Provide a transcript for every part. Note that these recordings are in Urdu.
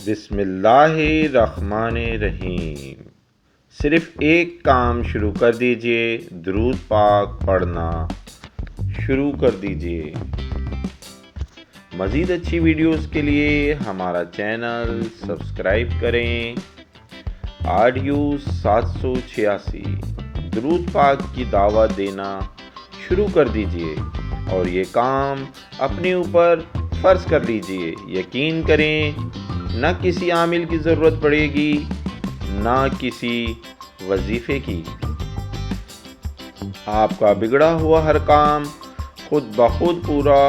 بسم اللہ الرحمن الرحیم۔ صرف ایک کام شروع کر دیجئے، درود پاک پڑھنا شروع کر دیجئے۔ مزید اچھی ویڈیوز کے لیے ہمارا چینل سبسکرائب کریں۔ آڈیو 786 درود پاک کی دعوت دینا شروع کر دیجئے اور یہ کام اپنے اوپر فرض کر لیجئے۔ یقین کریں نہ کسی عامل کی ضرورت پڑے گی نہ کسی وظیفے کی۔ آپ کا بگڑا ہوا ہر کام خود بخود پورا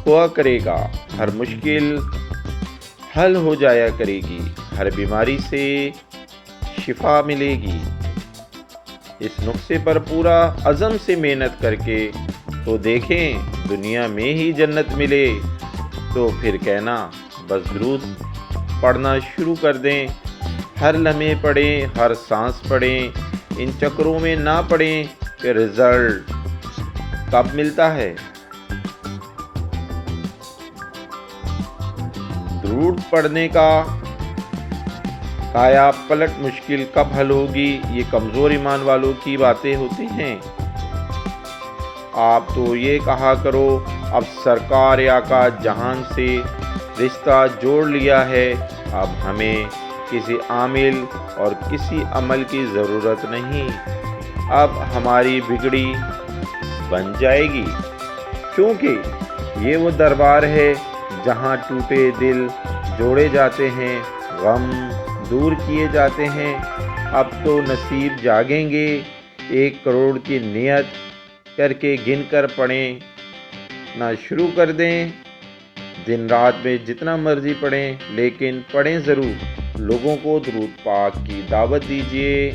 ہوا کرے گا، ہر مشکل حل ہو جایا کرے گی، ہر بیماری سے شفا ملے گی۔ اس نسخے پر پورا عزم سے محنت کر کے تو دیکھیں، دنیا میں ہی جنت ملے تو پھر کہنا بس درود پڑھنا شروع کر دیں۔ ہر لمحے پڑھیں، ہر سانس پڑھیں، ان چکروں میں نہ پڑھیں کہ رزلٹ کب ملتا ہے۔ درود پڑھنے کا کایا پلٹ مشکل کب حل ہوگی، یہ کمزور ایمان والوں کی باتیں ہوتی ہیں۔ آپ تو یہ کہا کرو اب سرکار آقا جہان سے رشتہ جوڑ لیا ہے، اب ہمیں کسی عامل اور کسی عمل کی ضرورت نہیں، اب ہماری بگڑی بن جائے گی، کیونکہ یہ وہ دربار ہے جہاں ٹوٹے دل جوڑے جاتے ہیں، غم دور کیے جاتے ہیں۔ اب تو نصیب جاگیں گے، 1 کروڑ کی نیت کر کے گن کر پڑھیں نہ شروع کر دیں۔ دن رات میں جتنا مرضی پڑھیں، لیکن پڑھیں ضرور۔ لوگوں کو درود پاک کی دعوت دیجیے۔